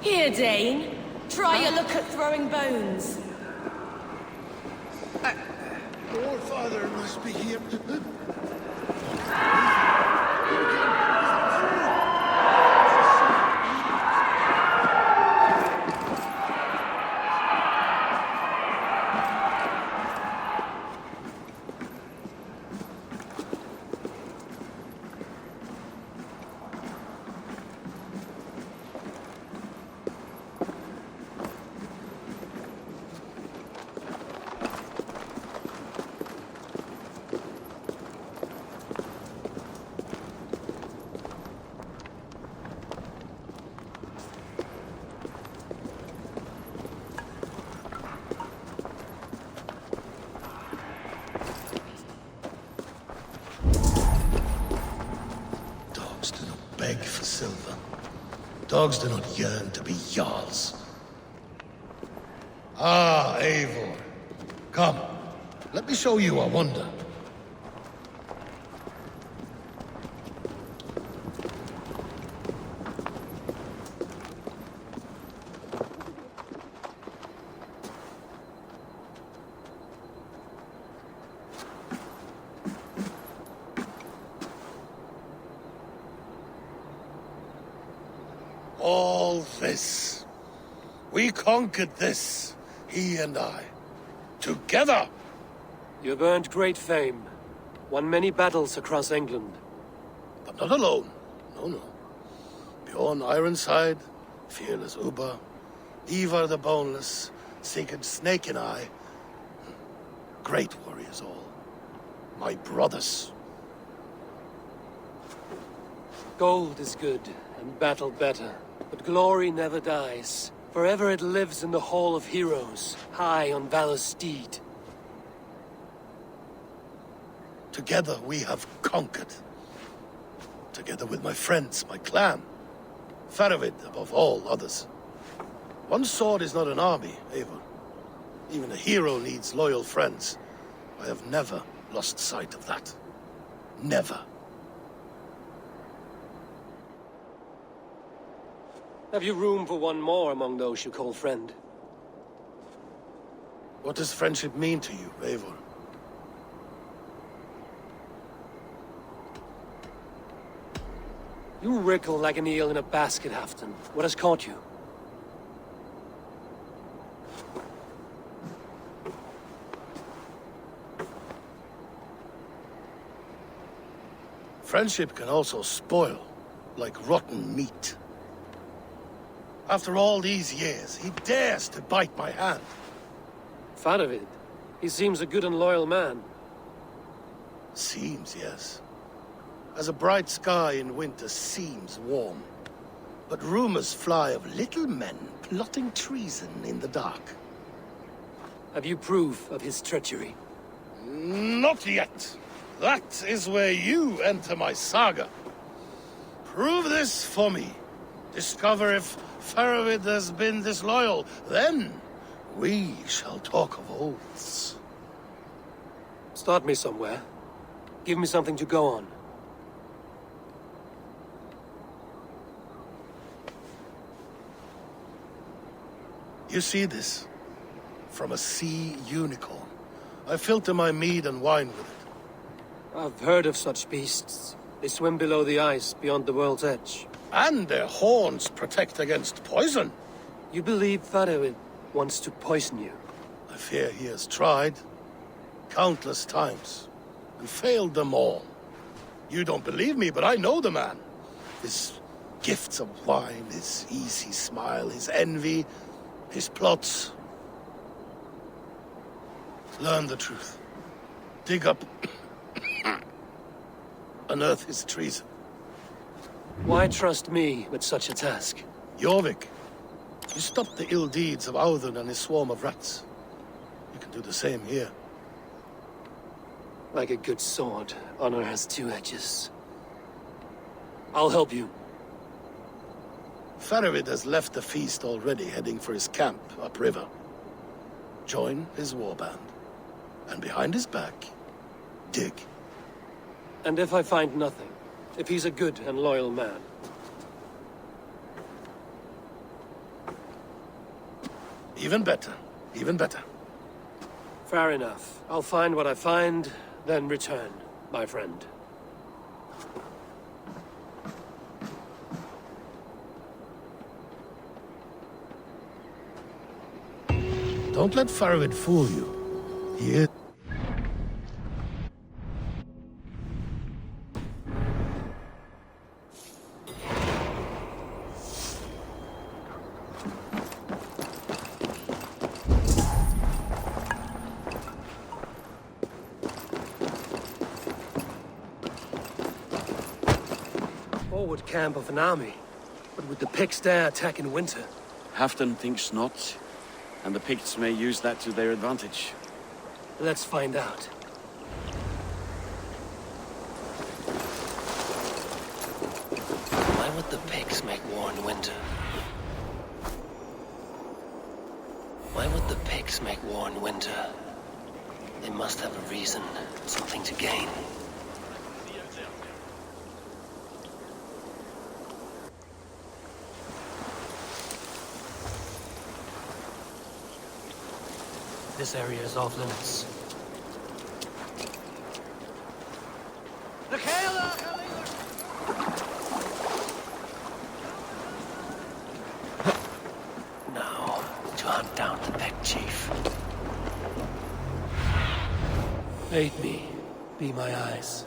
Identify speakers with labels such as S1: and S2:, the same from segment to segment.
S1: Here, Dane. Try your luck at throwing bones.
S2: Your father must be here. Dogs do not beg for silver. Dogs do not yearn to be jarls. Ah, Eivor. Come, let me show you a wonder. All this. We conquered this, he and I. Together!
S3: You've earned great fame. Won many battles across England.
S2: But not alone. No, no. Bjorn Ironside, fearless Uber, Ivar the Boneless, Sigurd Snake and I. Great warriors all. My brothers.
S3: Gold is good, and battle better. But glory never dies. Forever it lives in the Hall of Heroes, high on Valor's steed.
S2: Together we have conquered. Together with my friends, my clan. Faravid above all others. One sword is not an army, Eivor. Even a hero needs loyal friends. I have never lost sight of that. Never.
S3: Have you room for one more among those you call friend?
S2: What does friendship mean to you, Eivor?
S3: You wrinkle like an eel in a basket, Halfton. What has caught you?
S2: Friendship can also spoil, like rotten meat. After all these years, he dares to bite my hand.
S3: Faravid. He seems a good and loyal man.
S2: Seems, yes. As a bright sky in winter seems warm. But rumors fly of little men plotting treason in the dark.
S3: Have you proof of his treachery?
S2: Not yet. That is where you enter my saga. Prove this for me. Discover if Faravid has been disloyal. Then we shall talk of oaths.
S3: Start me somewhere. Give me something to go on.
S2: You see this? From a sea unicorn. I filter my mead and wine with it.
S3: I've heard of such beasts. They swim below the ice, beyond the world's edge.
S2: And their horns protect against poison.
S3: You believe Faravid wants to poison you?
S2: I fear he has tried. Countless times. And failed them all. You don't believe me, but I know the man. His gifts of wine, his easy smile, his envy, his plots. Learn the truth. Dig up. Unearth his treason.
S3: Why trust me with such a task?
S2: Jorvik, you stopped the ill deeds of Audun and his swarm of rats. You can do the same here.
S3: Like a good sword, honor has two edges. I'll help you.
S2: Faravid has left the feast already, heading for his camp upriver. Join his warband. And behind his back, dig.
S3: And if I find nothing? If he's a good and loyal man?
S2: Even better. Even better.
S3: Fair enough. I'll find what I find, then return, my friend.
S2: Don't let Faroid fool you. He is...
S3: Forward camp of an army. But would the Picts dare attack in winter?
S4: Halfdan thinks not, and the Picts may use that to their advantage.
S3: Let's find out. Why would the Picts make war in winter? Why would the Picts make war in winter? They must have a reason, something to gain. This area is off limits. Now, to hunt down the Peck Chief. Aid me. Be my eyes.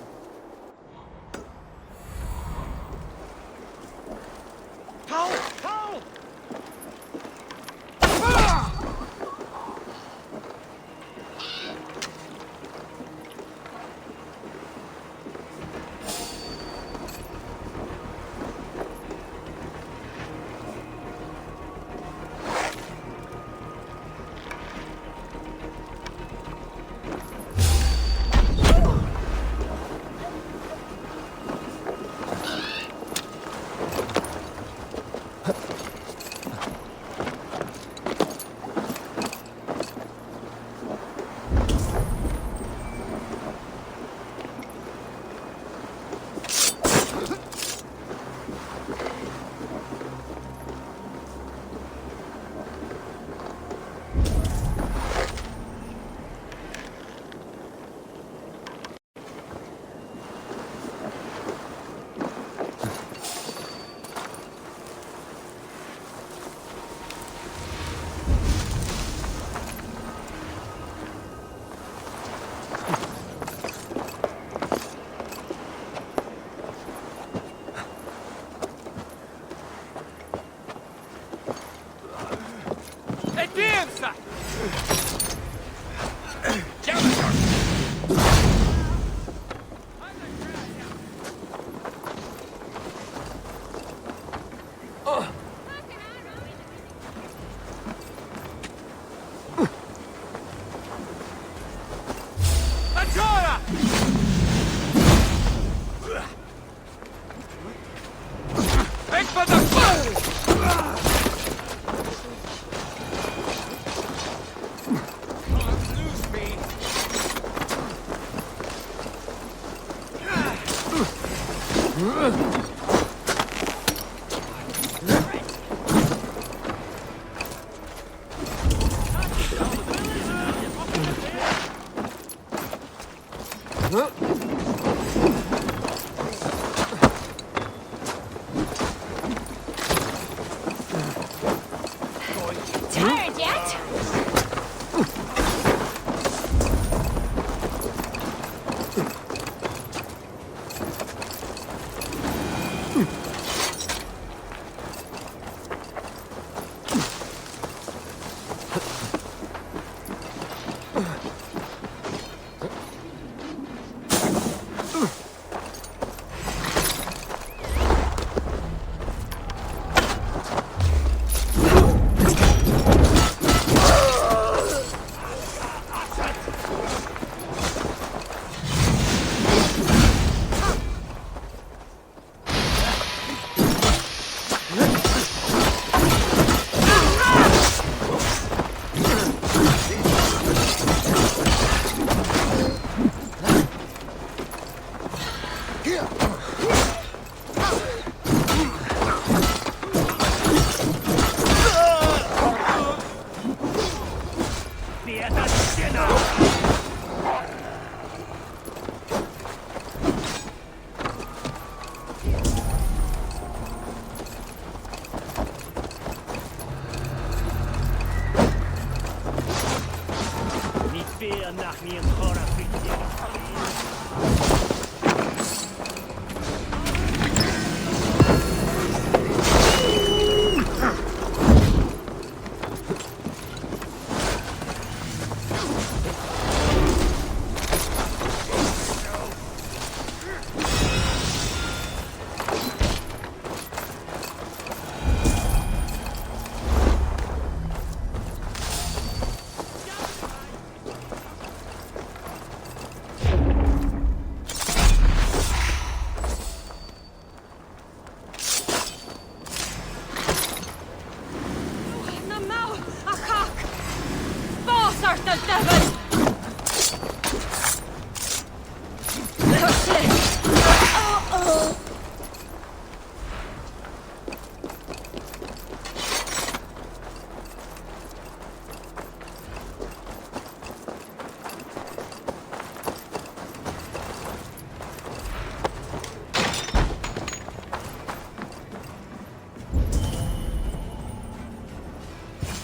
S1: Tired yet?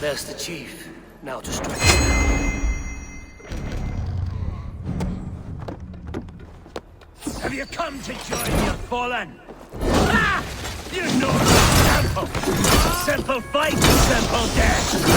S3: There's the chief. Now to strike him down.
S5: Have you come to join your fallen? Ah! You know the simple! Simple fight, simple death!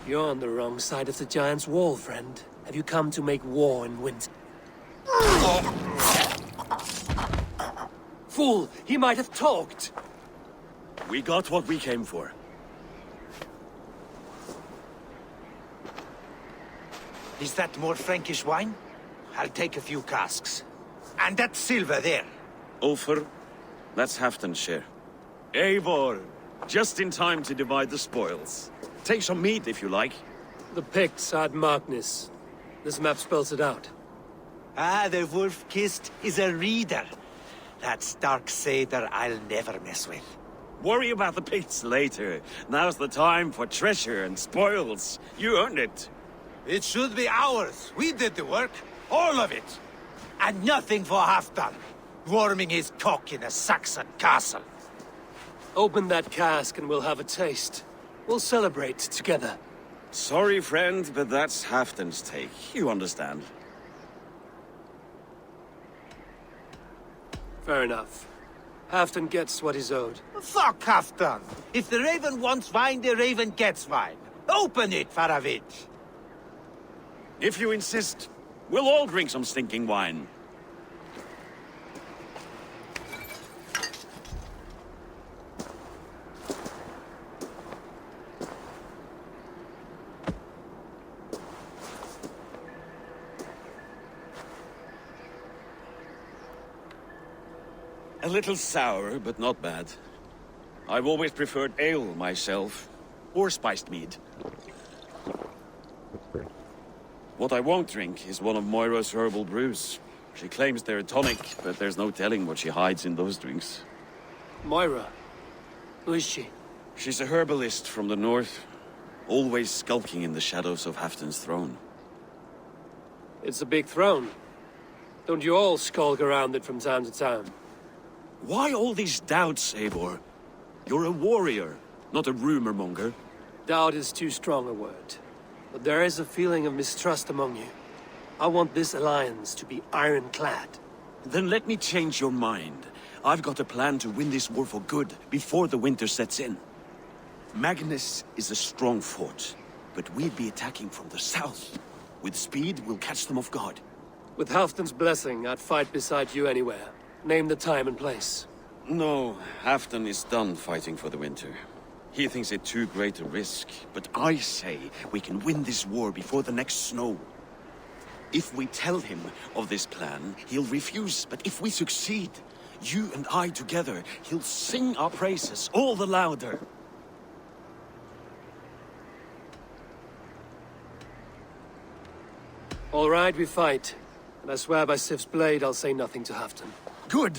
S3: You're on the wrong side of the giant's wall, friend. Have you come to make war in winter? Fool! He might have talked!
S4: We got what we came for.
S5: Is that more Frankish wine? I'll take a few casks. And that silver there.
S4: Ulfr, that's Halfdan's share. Eivor, just in time to divide the spoils. Take some meat if you like.
S3: The Picts had Magnus. This map spells it out.
S5: Ah, the wolf-kissed is a reader. That stark satyr I'll never mess with.
S4: Worry about the Picts later. Now's the time for treasure and spoils. You earned it.
S5: It should be ours. We did the work. All of it. And nothing for Halfdan. Warming his cock in a Saxon castle.
S3: Open that cask and we'll have a taste. We'll celebrate together.
S4: Sorry, friend, but that's Halfdan's take. You understand.
S3: Fair enough. Halfdan gets what he's owed.
S5: Fuck Halfdan. If the Raven wants wine, the Raven gets wine. Open it, Faravich.
S4: If you insist, we'll all drink some stinking wine. A little sour, but not bad. I've always preferred ale myself, or spiced mead. What I won't drink is one of Moira's herbal brews. She claims they're a tonic, but there's no telling what she hides in those drinks.
S3: Moira? Who is she?
S4: She's a herbalist from the north, always skulking in the shadows of Halfdan's throne.
S3: It's a big throne. Don't you all skulk around it from time to time?
S4: Why all these doubts, Eivor? You're a warrior, not a rumor monger.
S3: Doubt is too strong a word. But there is a feeling of mistrust among you. I want this alliance to be ironclad.
S4: Then let me change your mind. I've got a plan to win this war for good, before the winter sets in. Magnus is a strong fort, but we'd be attacking from the south. With speed, we'll catch them off guard.
S3: With Halfdan's blessing, I'd fight beside you anywhere. Name the time and place.
S4: No, Halfdan is done fighting for the winter. He thinks it too great a risk, but I say we can win this war before the next snow. If we tell him of this plan, he'll refuse, but if we succeed, you and I together, he'll sing our praises all the louder.
S3: All right, we fight. And I swear by Sif's blade, I'll say nothing to Halfdan.
S4: Good.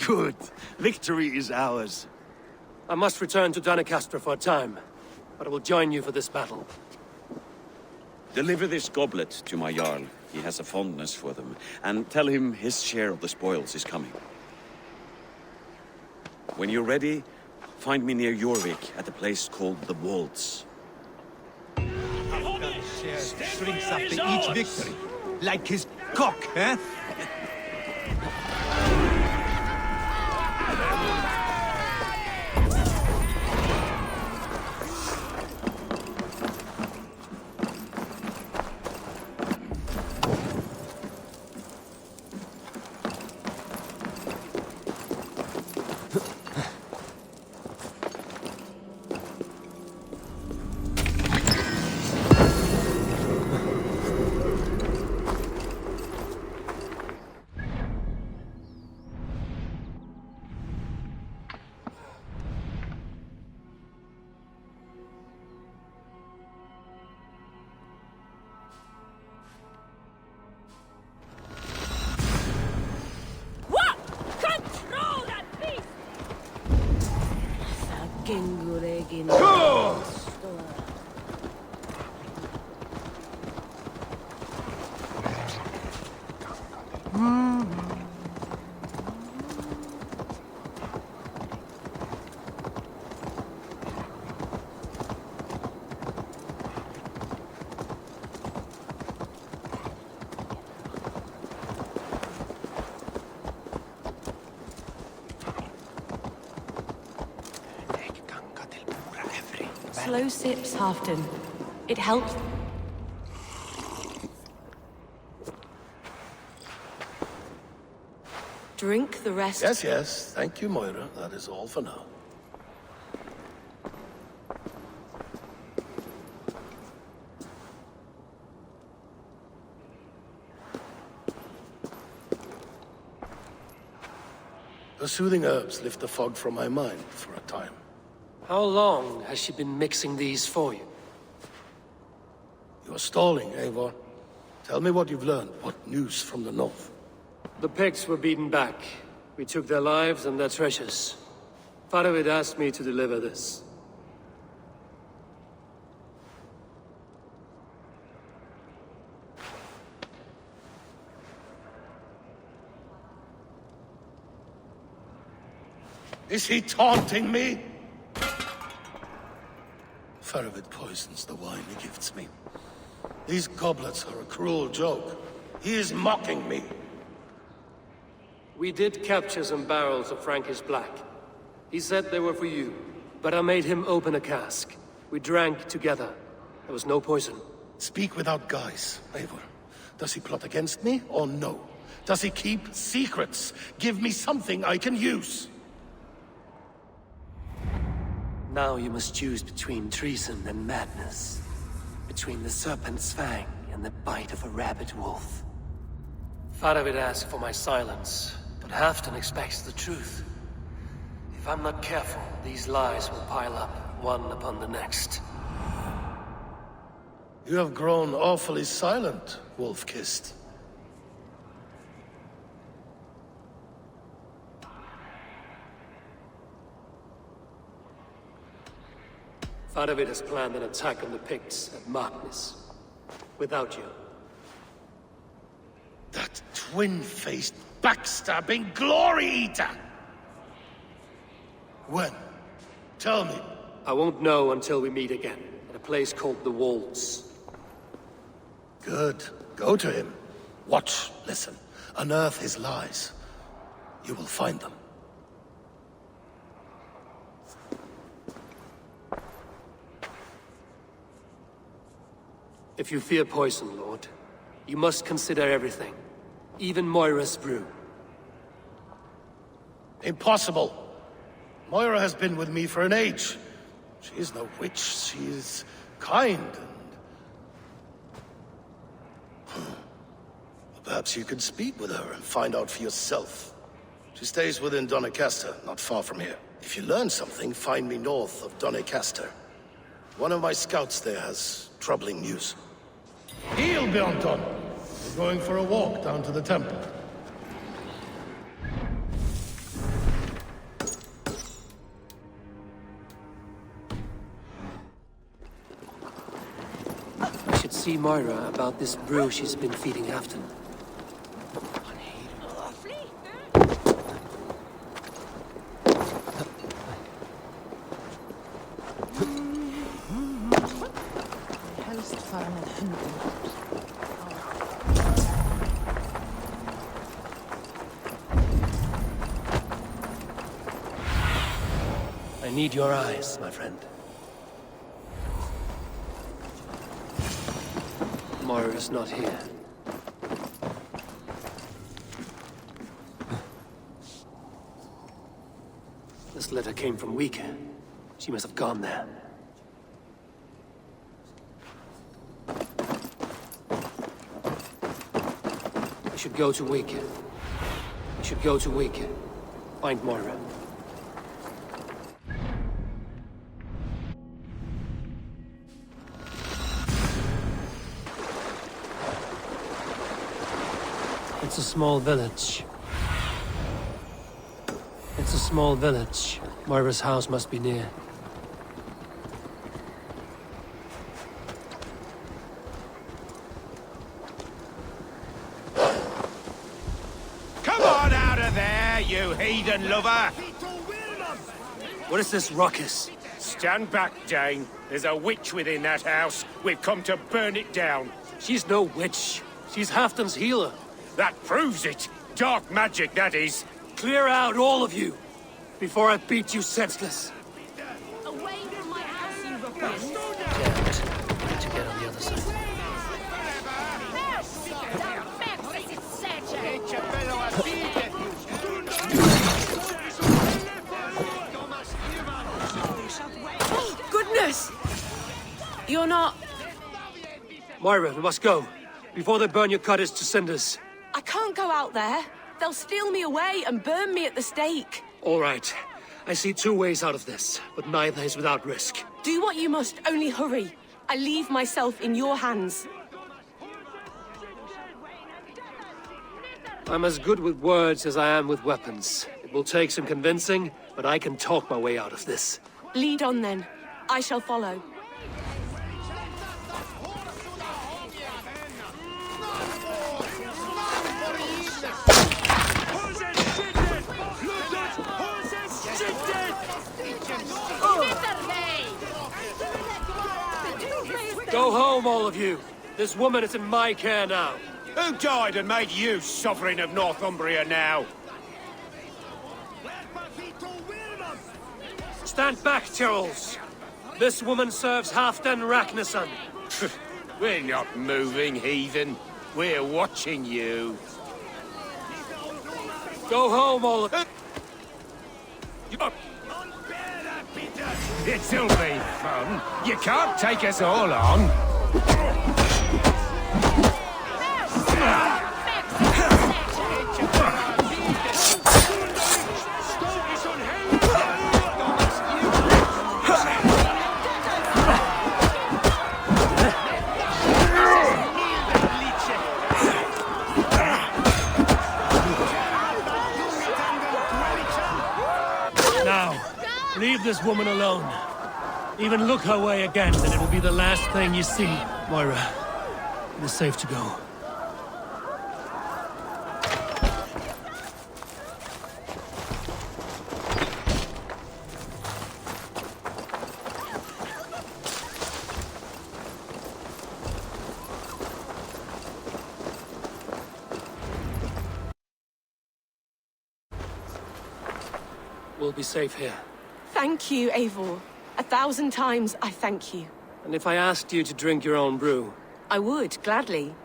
S4: Good. Victory is ours.
S3: I must return to Doncaster for a time, but I will join you for this battle.
S4: Deliver this goblet to my Jarl. He has a fondness for them. And tell him his share of the spoils is coming. When you're ready, find me near Jorvik at a place called the Waltz.
S5: Shrinks after each victory. Like his cock, eh?
S1: What? Control that beast! Slow sips, Halfdan. It helps. Drink the rest.
S2: Yes, yes. Thank you, Moira. That is all for now. The soothing herbs lift the fog from my mind for a time.
S3: How long has she been mixing these for you?
S2: You're stalling, Eivor. Tell me what you've learned. What news from the north?
S3: The Picts were beaten back. We took their lives and their treasures. Faravid asked me to deliver this.
S2: Is he taunting me? Faravid poisons the wine he gifts me. These goblets are a cruel joke. He is mocking me.
S3: We did capture some barrels of Frankish Black. He said they were for you, but I made him open a cask. We drank together. There was no poison.
S2: Speak without guise, Eivor. Does he plot against me or no? Does he keep secrets? Give me something I can use.
S3: Now you must choose between treason and madness. Between the serpent's fang and the bite of a rabid wolf. Faravid asked for my silence, but Halfdan expects the truth. If I'm not careful, these lies will pile up, one upon the next.
S2: You have grown awfully silent, wolf-kissed.
S3: Faravid has planned an attack on the Picts at Magnus. Without you.
S2: That twin-faced, backstabbing glory-eater! When? Tell me.
S3: I won't know until we meet again, at a place called the Waltz.
S2: Good. Go to him. Watch, listen. Unearth his lies. You will find them.
S3: If you fear poison, Lord, you must consider everything. Even Moira's brew.
S2: Impossible. Moira has been with me for an age. She is no witch. She is kind and... Perhaps you could speak with her and find out for yourself. She stays within Doncaster, not far from here. If you learn something, find me north of Doncaster. One of my scouts there has troubling news. He'll be on top. Going for a walk down to the temple.
S3: I should see Moira about this brew she's been feeding Afton. I need your eyes, my friend. Moira's not here. This letter came from Wika. She must have gone there. We should go to Wika. We should go to Wika. Find Moira. It's a small village. It's a small village. Moira's house must be near.
S5: Come on out of there, you heathen lover!
S3: What is this ruckus?
S5: Stand back, Dane. There's a witch within that house. We've come to burn it down.
S3: She's no witch. She's Halfton's healer.
S5: That proves it. Dark magic, that is.
S3: Clear out, all of you, before I beat you senseless.
S1: Away from my house, you ruffians!
S3: Damn it. Need to get on the other side.
S1: Oh, goodness! You're not...
S3: Moira, we must go, before they burn your cutters to cinders.
S1: I can't go out there. They'll steal me away and burn me at the stake.
S3: All right. I see two ways out of this, but neither is without risk.
S1: Do what you must, only hurry. I leave myself in your hands.
S3: I'm as good with words as I am with weapons. It will take some convincing, but I can talk my way out of this.
S1: Lead on then. I shall follow.
S3: Go home, all of you. This woman is in my care now.
S5: Who died and made you sovereign of Northumbria now?
S3: Stand back, Tyrrells. This woman serves Halfdan Ragnarsson.
S5: We're not moving, heathen. We're watching you.
S3: Go home, all of
S5: It'll be fun. You can't take us all on.
S3: Now, leave this woman alone. Even look her way again, and it'll be the last thing you see. Moira, it is safe to go. We'll be safe here.
S1: Thank you, Eivor. 1,000 times I thank you.
S3: And if I asked you to drink your own brew?
S1: I would, gladly.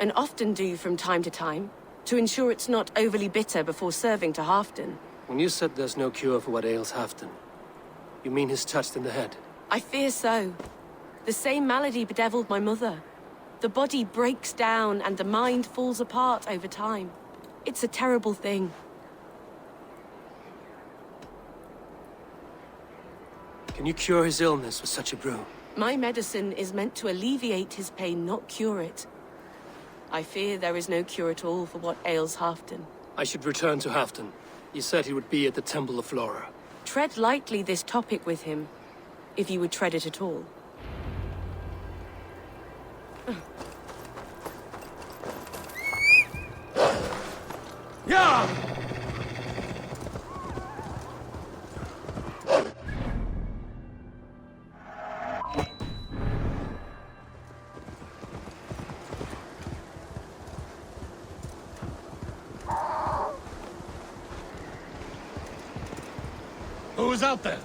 S1: And often do from time to time, to ensure it's not overly bitter before serving to Halfdan.
S3: When you said there's no cure for what ails Halfdan, you mean he's touched in the head?
S1: I fear so. The same malady bedeviled my mother. The body breaks down and the mind falls apart over time. It's a terrible thing.
S3: Can you cure his illness with such a brew?
S1: My medicine is meant to alleviate his pain, not cure it. I fear there is no cure at all for what ails Halfdan.
S3: I should return to Halfdan. He said he would be at the Temple of Flora.
S1: Tread lightly this topic with him, if you would tread it at all.
S2: Yeah! Who is out there?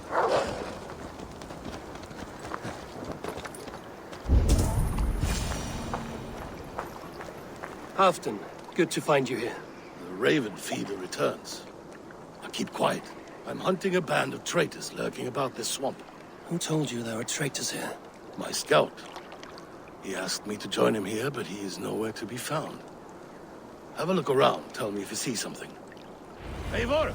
S3: Halfdan, good to find you here.
S2: The Raven Feeder returns. Now keep quiet. I'm hunting a band of traitors lurking about this swamp.
S3: Who told you there are traitors here?
S2: My scout. He asked me to join him here, but he is nowhere to be found. Have a look around. Tell me if you see something. Eivor!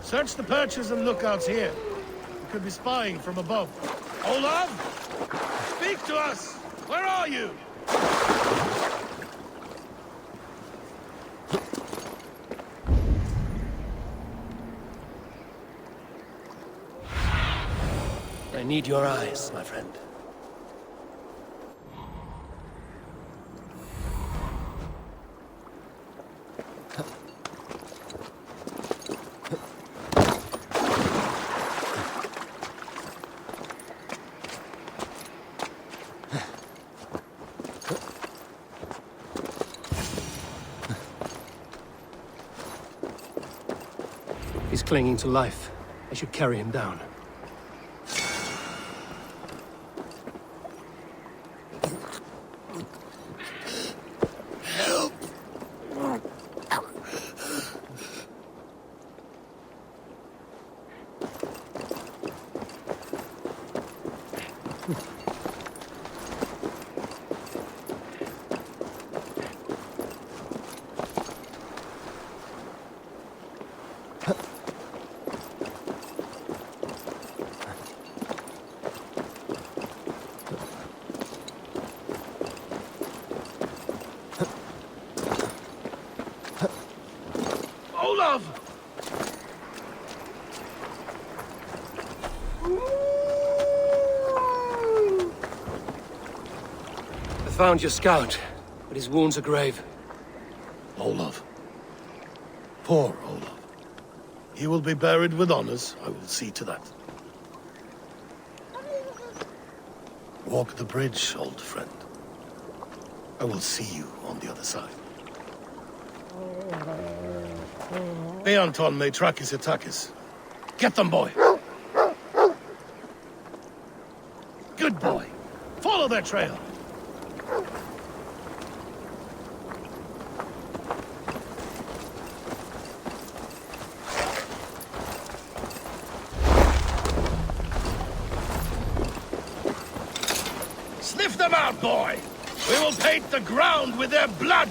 S2: Search the perches and lookouts here. We could be spying from above. Olav! Speak to us! Where are you?
S3: I need your eyes, my friend. He's clinging to life. I should carry him down.
S2: Olav!
S3: I found your scout, but his wounds are grave.
S2: Olav. Poor Olav. He will be buried with honors. I will see to that. Walk the bridge, old friend. I will see you on the other side. Beanton may track his attackers. Get them, boy! Good boy. Follow their trail. Sniff them out, boy! We will paint the ground with their blood!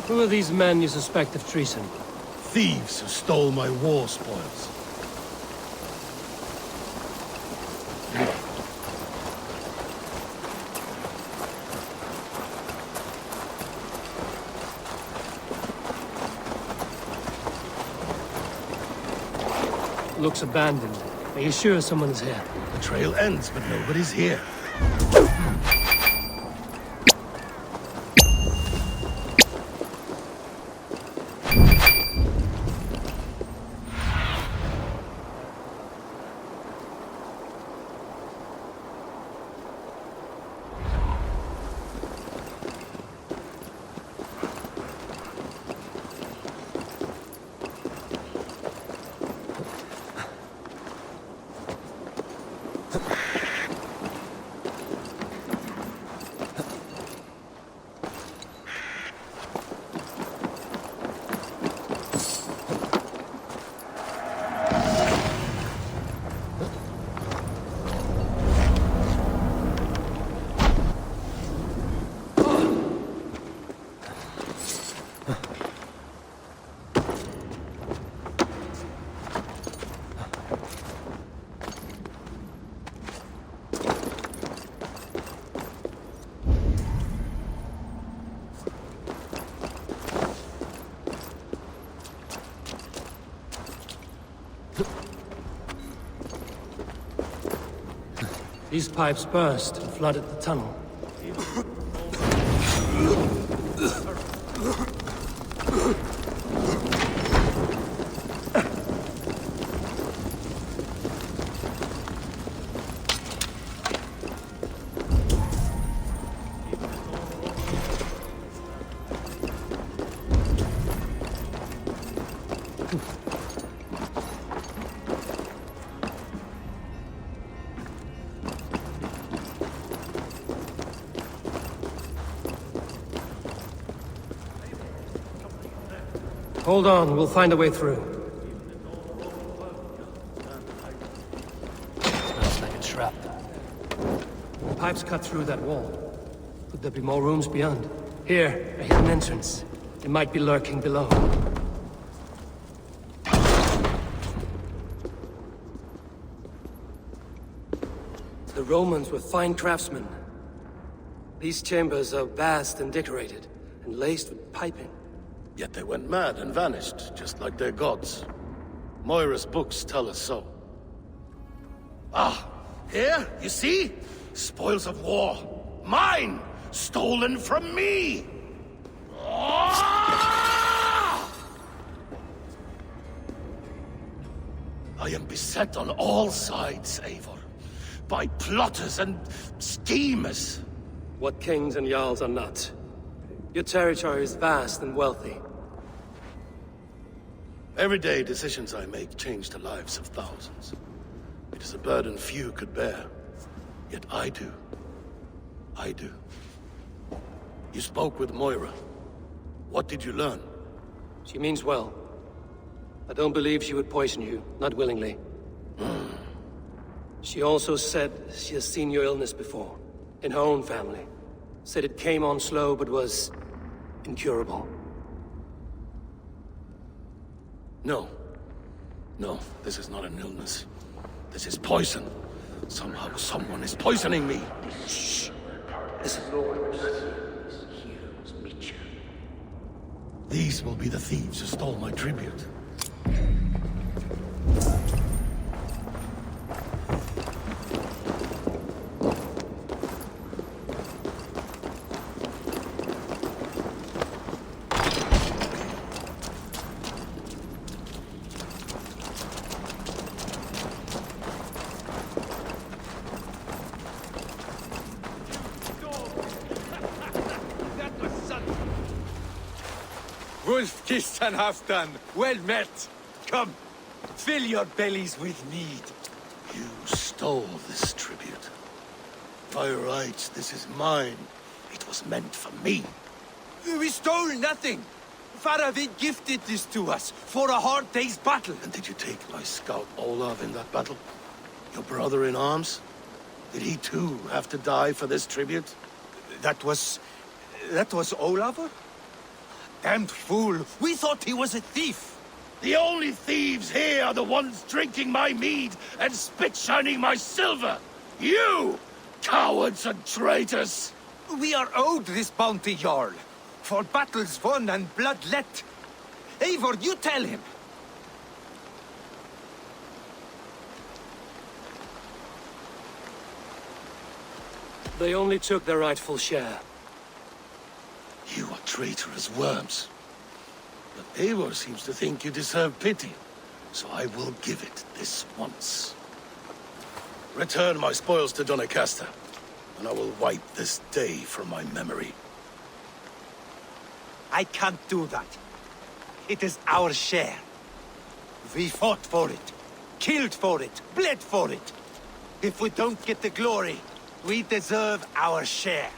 S3: Who are these men you suspect of treason?
S2: Thieves who stole my war spoils.
S3: Looks abandoned. Are you sure someone is here?
S2: The trail ends, but nobody's here.
S3: These pipes burst and flooded the tunnel. Hold on, we'll find a way through. Smells like a trap. Pipes cut through that wall. Could there be more rooms beyond? Here, a hidden entrance. It might be lurking below. The Romans were fine craftsmen. These chambers are vast and decorated, and laced with piping.
S2: Yet they went mad and vanished, just like their gods. Moira's books tell us so. Ah, here, you see? Spoils of war. Mine! Stolen from me! Ah! I am beset on all sides, Eivor. By plotters and schemers.
S3: What kings and jarls are not. Your territory is vast and wealthy.
S2: Everyday decisions I make change the lives of thousands. It is a burden few could bear. Yet I do. I do. You spoke with Moira. What did you learn?
S3: She means well. I don't believe she would poison you, not willingly. She also said she has seen your illness before, in her own family. Said it came on slow, but was incurable.
S2: No. No, this is not an illness. This is poison. Somehow, someone is poisoning me. Shh. Listen. These will be the thieves who stole my tribute.
S5: Wolf kissed and half done. Well met. Come, fill your bellies with mead.
S2: You stole this tribute. By rights, this is mine. It was meant for me.
S5: We stole nothing. Faravid gifted this to us for a hard day's battle.
S2: And did you take my scout Olav in that battle? Your brother in arms? Did he too have to die for this tribute?
S5: That was Olaver? Damned fool. We thought he was a thief.
S2: The only thieves here are the ones drinking my mead and spit-shining my silver! You! Cowards and traitors!
S5: We are owed this bounty, Jarl. For battles won and blood let. Eivor, you tell him.
S3: They only took their rightful share.
S2: You are traitorous worms. But Eivor seems to think you deserve pity, so I will give it this once. Return my spoils to Doncaster, and I will wipe this day from my memory.
S5: I can't do that. It is our share. We fought for it, killed for it, bled for it. If we don't get the glory, we deserve our share.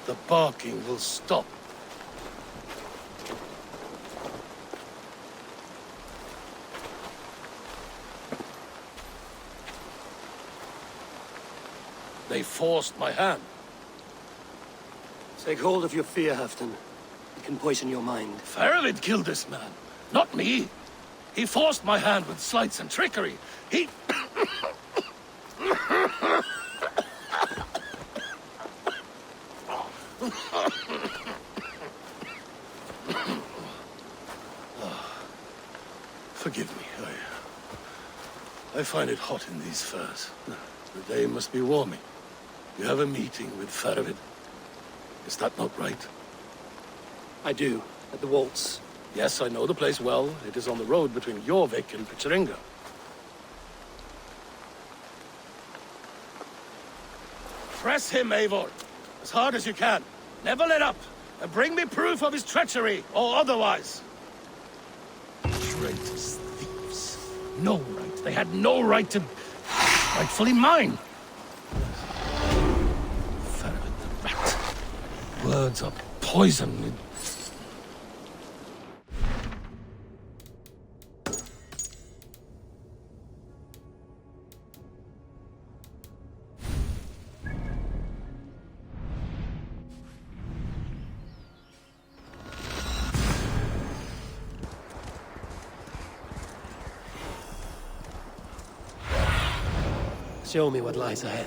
S2: The barking will stop. They forced my hand.
S3: Take hold of your fear, Halfdan. It can poison your mind.
S2: Faravid killed this man, not me. He forced my hand with sleights and trickery. He... Forgive me. I find it hot in these furs. The day must be warming. You have a meeting with Faravid. Is that not right?
S3: I do, at the waltz.
S2: Yes, I know the place well. It is on the road between Jorvik and Pecheringa. Press him, Eivor. As hard as you can. Never let up. And bring me proof of his treachery, or otherwise. Traitors, thieves. No right. They had no right to... rightfully mine. Faravid the rat. Words are poison.
S3: Show me what lies ahead.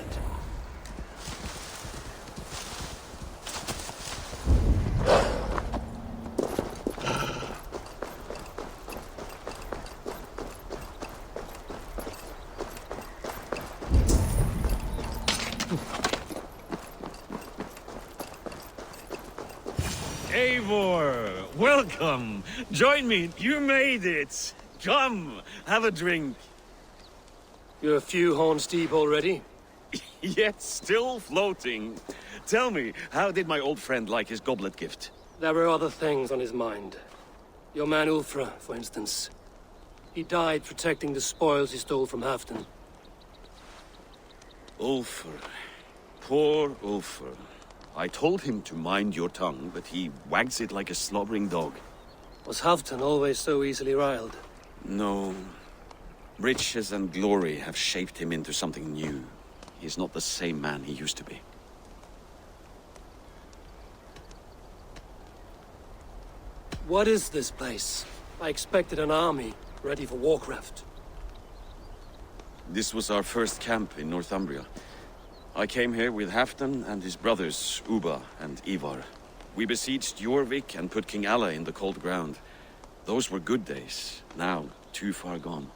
S4: Eivor, welcome. Join me. You made it. Come, have a drink.
S3: You're a few horns deep already?
S4: Yet still floating. Tell me, how did my old friend like his goblet gift?
S3: There were other things on his mind. Your man Ulfra, for instance. He died protecting the spoils he stole from Halfdan.
S4: Ulfr. Poor Ulfr. I told him to mind your tongue, but he wags it like a slobbering dog.
S3: Was Halfdan always so easily riled?
S4: No. Riches and glory have shaped him into something new. He's not the same man he used to be.
S3: What is this place? I expected an army, ready for Warcraft.
S4: This was our first camp in Northumbria. I came here with Halfdan and his brothers, Ubba and Ivar. We besieged Jorvik and put King Alla in the cold ground. Those were good days, now too far gone.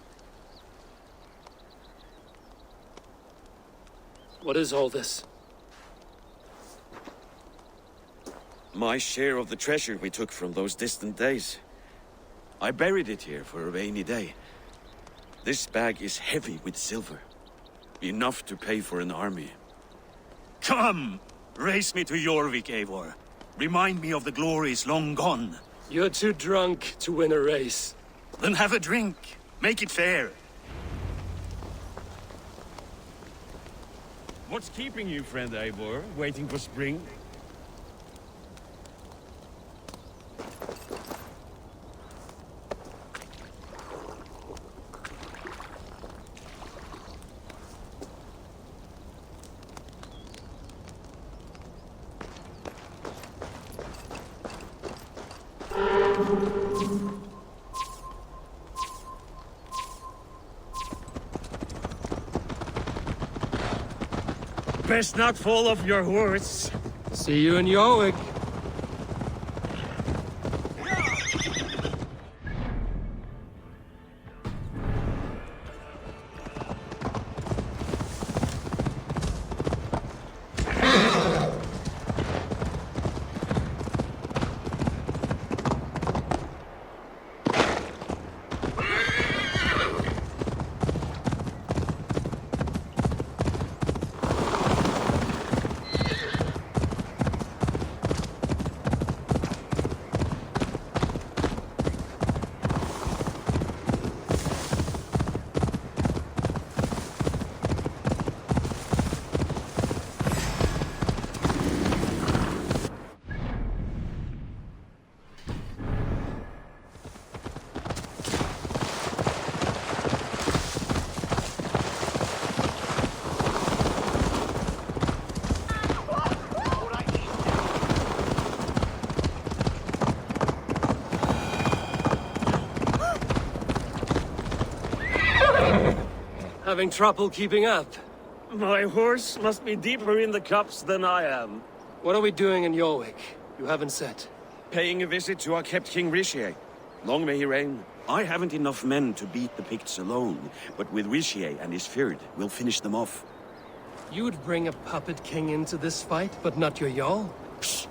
S3: What is all this?
S4: My share of the treasure we took from those distant days. I buried it here for a rainy day. This bag is heavy with silver. Enough to pay for an army.
S6: Come! Race me to Jorvik, Eivor. Remind me of the glories long gone.
S3: You're too drunk to win a race.
S6: Then have a drink. Make it fair.
S7: What's keeping you, friend Eivor? Waiting for spring? Best not fall off your horse.
S3: See you in Jorvik. Having trouble keeping up?
S7: My horse must be deeper in the cups than I am.
S3: What are we doing in Jorvik? You haven't said.
S7: Paying a visit to our kept King Rishi.
S4: Long may he reign. I haven't enough men to beat the Picts alone, but with Richier and his Fyrd, we'll finish them off.
S3: You would bring a puppet king into this fight, but not your Jarl?
S4: Psst!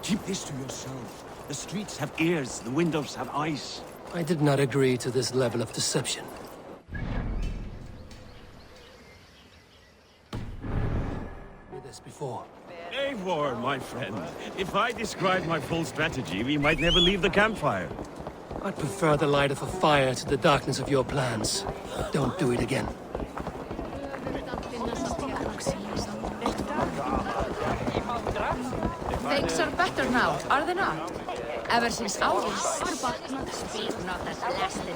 S4: Keep this to yourself. The streets have ears, the windows have eyes.
S3: I did not agree to this level of deception. Did this before.
S6: Eivor, my friend. If I described my full strategy, we might never leave the campfire.
S3: I'd prefer the light of a fire to the darkness of your plans. Don't do it again.
S8: Things are better now, are they not? Ever since our speak not as lasted.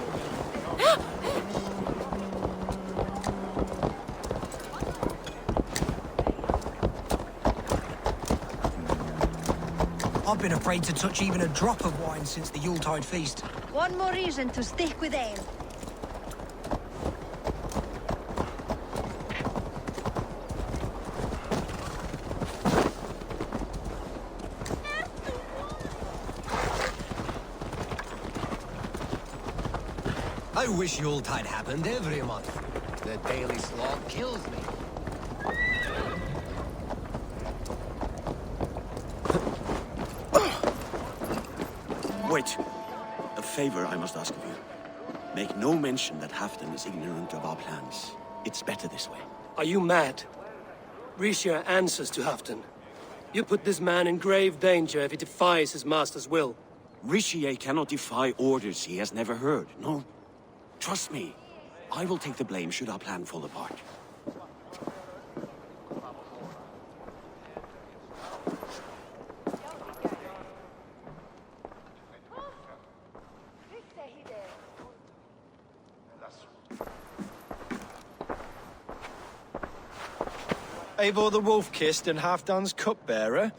S9: I've been afraid to touch even a drop of wine since the Yuletide feast.
S10: One more reason to stick with ale.
S9: I wish Yuletide happened every month. The daily slog kills me.
S4: Wait. A favor I must ask of you. Make no mention that Halfdan is ignorant of our plans. It's better this way.
S3: Are you mad? Richier answers to Halfdan. You put this man in grave danger if he defies his master's will.
S4: Richier cannot defy orders he has never heard. No. Trust me. I will take the blame should our plan fall apart.
S11: Eivor the Wolf-Kissed and Halfdan's cupbearer?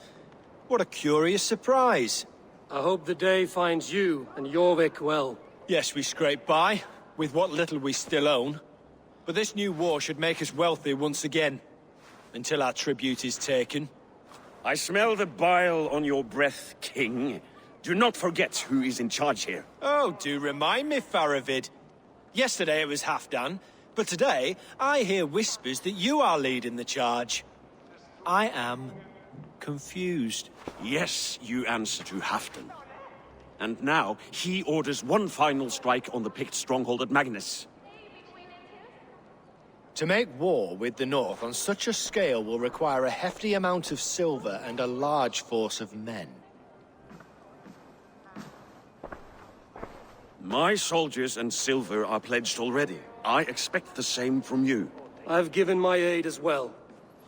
S11: What a curious surprise.
S3: I hope the day finds you and Jorvik well.
S11: Yes, we scrape by, with what little we still own. But this new war should make us wealthy once again. Until our tribute is taken.
S6: I smell the bile on your breath, King. Do not forget who is in charge here.
S11: Oh, do remind me, Faravid. Yesterday it was Halfdan, but today I hear whispers that you are leading the charge. I am confused.
S4: Yes, you answer to Halfdan. And now, he orders one final strike on the Pict stronghold at Magnus.
S11: To make war with the North on such a scale will require a hefty amount of silver and a large force of men.
S4: My soldiers and silver are pledged already. I expect the same from you.
S3: I've given my aid as well.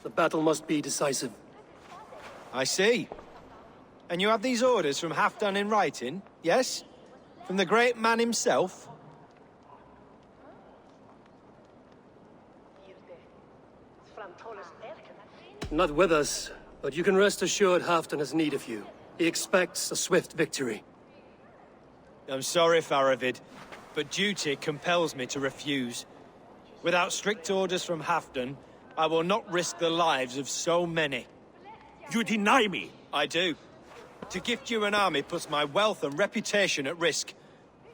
S3: The battle must be decisive.
S11: I see. And you have these orders from Halfdan in writing, yes? From the great man himself?
S3: Not with us, but you can rest assured Halfdan has need of you. He expects a swift victory.
S11: I'm sorry, Faravid, but duty compels me to refuse. Without strict orders from Halfdan, I will not risk the lives of so many.
S6: You deny me!
S11: I do. To gift you an army puts my wealth and reputation at risk.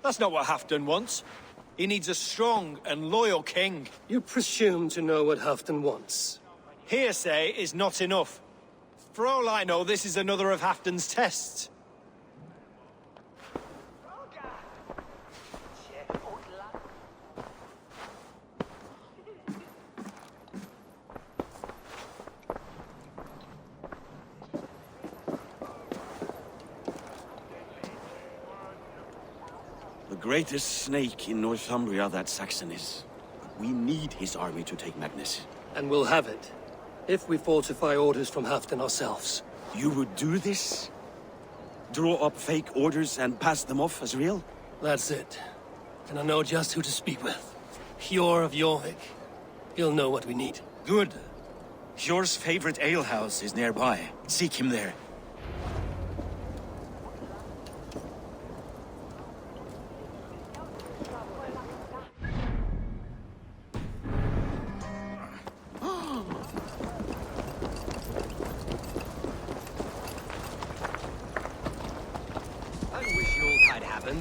S11: That's not what Halfdan wants. He needs a strong and loyal king.
S3: You presume to know what Halfdan wants.
S11: Hearsay is not enough. For all I know, this is another of Halfdan's tests.
S4: The greatest snake in Northumbria that Saxon is. We need his army to take Magnus.
S3: And we'll have it. If we falsify orders from Halfdan ourselves.
S4: You would do this? Draw up fake orders and pass them off as real?
S3: That's it. And I know just who to speak with. Hjor of Jorvik. He'll know what we need.
S6: Good. Hjor's favorite alehouse is nearby. Seek him there.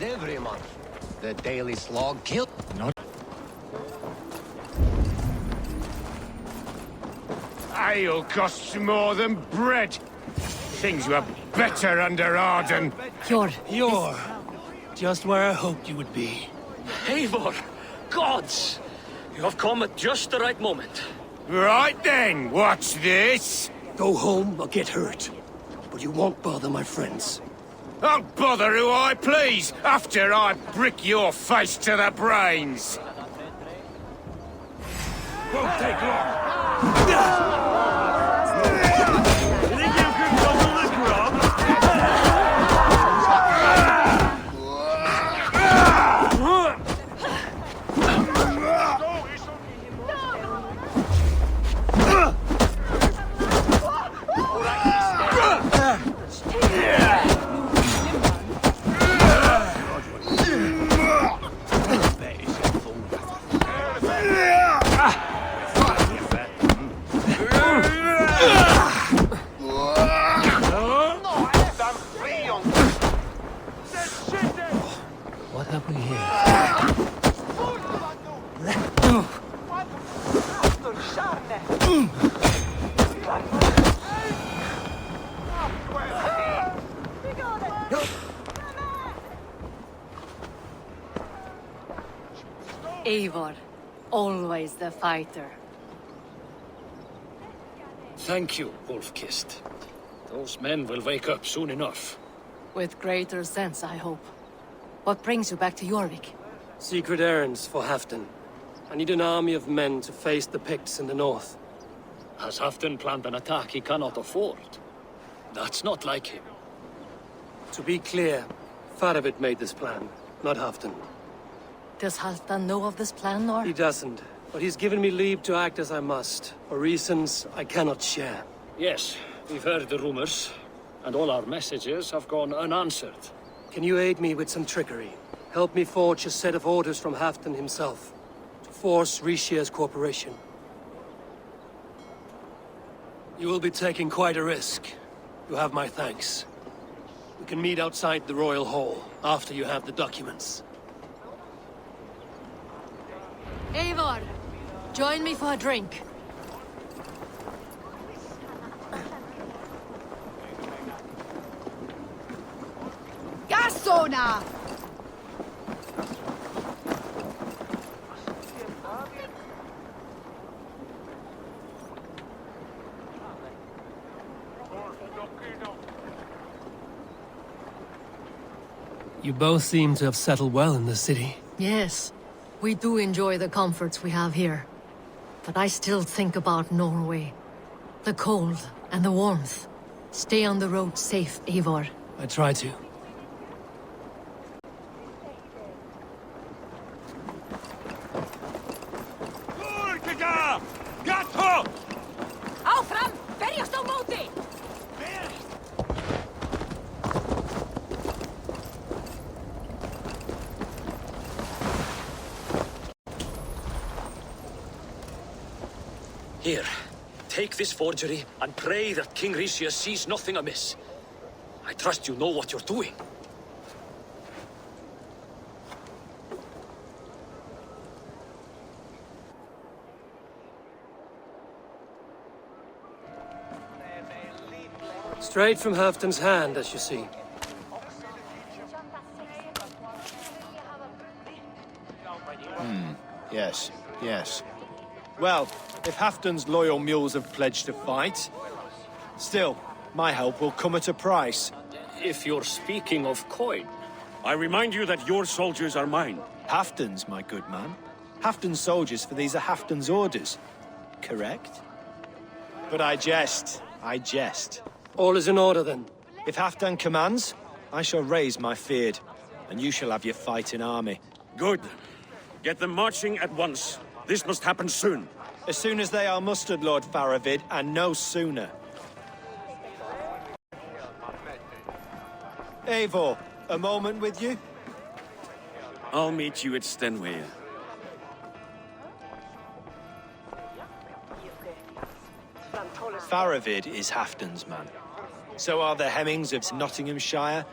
S9: happened every month. The daily slog killed. Not.
S12: Ale costs more than bread. Things were better under Arden.
S3: You're just where I hoped you would be.
S7: Eivor! Gods! You have come at just the right moment.
S12: Right then, what's this?
S3: Go home or get hurt. But you won't bother my friends.
S12: I'll bother who I please after I brick your face to the brains. Won't take long.
S7: You think you could double the crop?
S3: What have we here?
S8: Eivor, always the fighter.
S7: Thank you, Wolf-Kissed. Those men will wake up soon enough.
S8: With greater sense, I hope. What brings you back to Jorvik?
S3: Secret errands for Halfdan. I need an army of men to face the Picts in the north.
S7: Has Halfdan planned an attack he cannot afford? That's not like him.
S3: To be clear, Faravid made this plan, not Halfdan.
S8: Does Halfdan know of this plan, or?
S3: He doesn't, but he's given me leave to act as I must, for reasons I cannot share.
S7: Yes, we've heard the rumors, and all our messages have gone unanswered.
S3: Can you aid me with some trickery? Help me forge a set of orders from Halfdan himself, to force Rishia's cooperation. You will be taking quite a risk. You have my thanks. We can meet outside the Royal Hall, after you have the documents.
S8: Eivor, join me for a drink.
S10: Gasona!
S3: You both seem to have settled well in the city.
S8: Yes, we do enjoy the comforts we have here. But I still think about Norway. The cold and the warmth. Stay on the road safe, Eivor.
S3: I try to.
S8: Áfram! Berjast á móti!
S7: Here, take this forgery and pray that King Rishia sees nothing amiss. I trust you know what you're doing.
S3: Straight from Halfdan's hand, as you see.
S11: Yes, yes. Well, if Halfdan's loyal mules have pledged to fight, still, my help will come at a price.
S7: If you're speaking of coin,
S6: I remind you that your soldiers are mine.
S11: Halfdan's, my good man. Halfdan's soldiers, for these are Halfdan's orders. Correct? But I jest. I jest.
S3: All is in order, then.
S11: If Halfdan commands, I shall raise my feared, and you shall have your fighting army.
S6: Good. Get them marching at once. This must happen soon.
S11: As soon as they are mustered, Lord Faravid, and no sooner. Eivor, a moment with you?
S4: I'll meet you at Stenway.
S11: Faravid is Halfdan's man. So are the Hemmings of Nottinghamshire,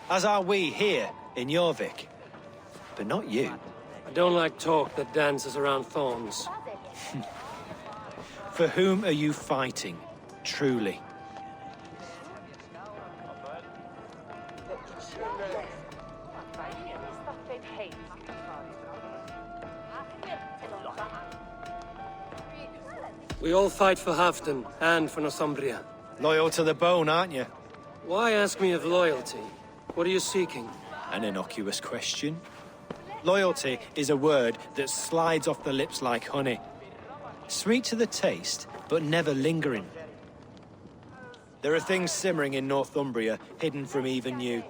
S11: as are we here in Jorvik. But not you.
S3: I don't like talk that dances around thorns.
S11: For whom are you fighting, truly?
S3: We all fight for Halfdan and for Northumbria.
S11: Loyal to the bone, aren't you?
S3: Why ask me of loyalty? What are you seeking?
S11: An innocuous question. Loyalty is a word that slides off the lips like honey. Sweet to the taste, but never lingering. There are things simmering in Northumbria, hidden from even you.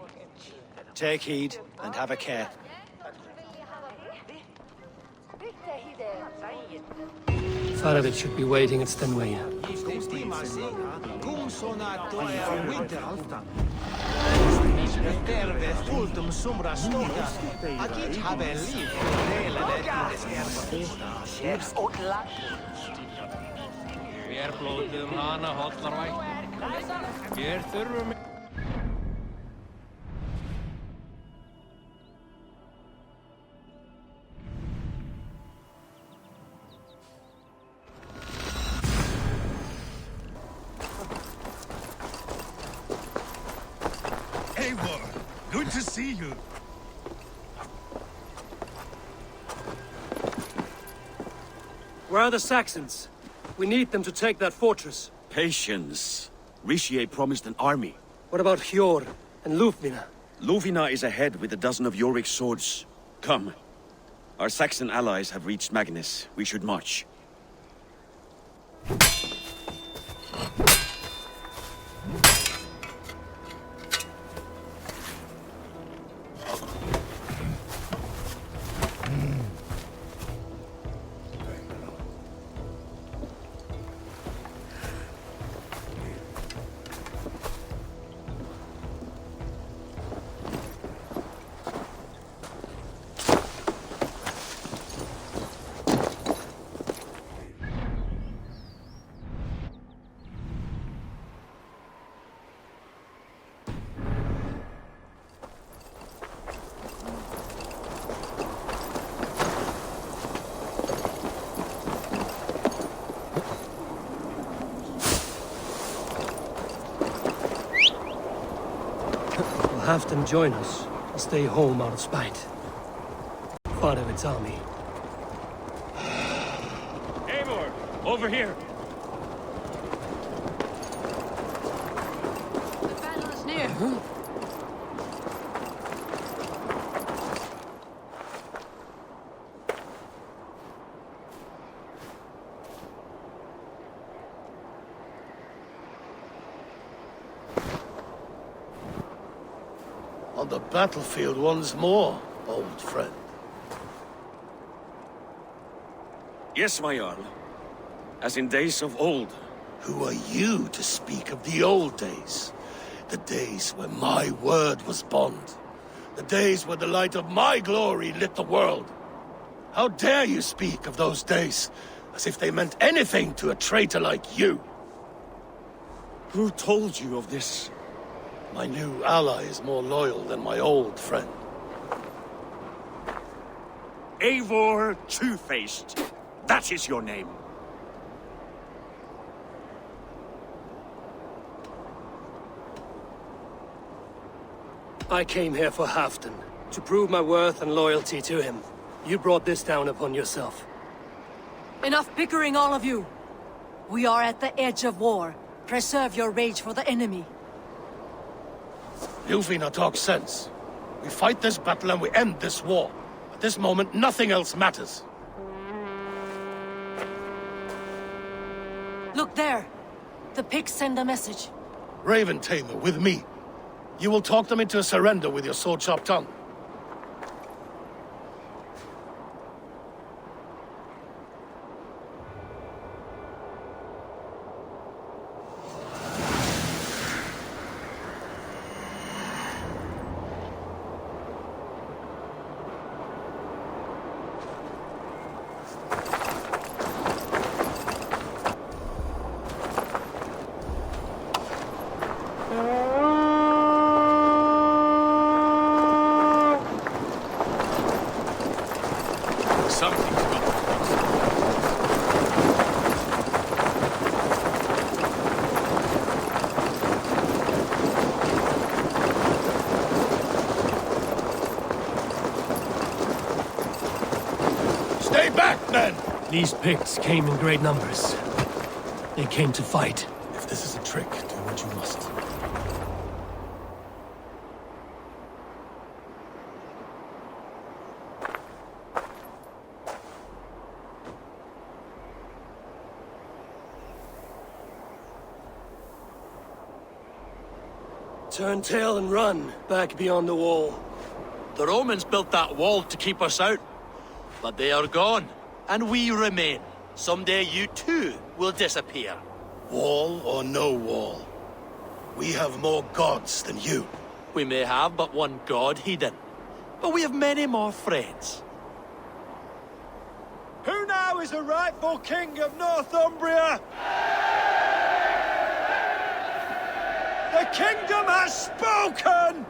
S11: Take heed and have a care.
S3: Faravit should be waiting at Stenway.
S6: Eivor, good to see you.
S3: Where are the Saxons? We need them to take that fortress.
S4: Patience. Richier promised an army.
S3: What about Hjor and Lufvina?
S4: Luvina is ahead with a dozen of Jorik's swords. Come. Our Saxon allies have reached Magnus. We should march.
S3: Have them join us and stay home out of spite. Faravit's army.
S6: Eivor, over here.
S8: The battle is near.
S2: On the battlefield once more, old friend.
S4: Yes, my Jarl. As in days of old.
S2: Who are you to speak of the old days? The days when my word was bond. The days where the light of my glory lit the world. How dare you speak of those days as if they meant anything to a traitor like you?
S4: Who told you of this?
S2: My new ally is more loyal than my old friend.
S6: Eivor Two-Faced. That is your name.
S3: I came here for Halfdan, to prove my worth and loyalty to him. You brought this down upon yourself.
S8: Enough bickering, all of you. We are at the edge of war. Preserve your rage for the enemy.
S2: Lufina talks sense. We fight this battle and we end this war. At this moment, nothing else matters.
S8: Look there. The pigs send a message.
S2: Raven Tamer, with me. You will talk them into a surrender with your sword-sharp tongue.
S12: Something's got to
S2: Stay back, men!
S3: These Picts came in great numbers. They came to fight.
S2: If this is a trick, do what you must.
S3: Turn tail and run, back beyond the wall.
S13: The Romans built that wall to keep us out. But they are gone, and we remain. Someday you too will disappear.
S2: Wall or no wall, we have more gods than you.
S13: We may have but one god, Hedon. But we have many more friends.
S11: Who now is the rightful king of Northumbria? The kingdom has spoken!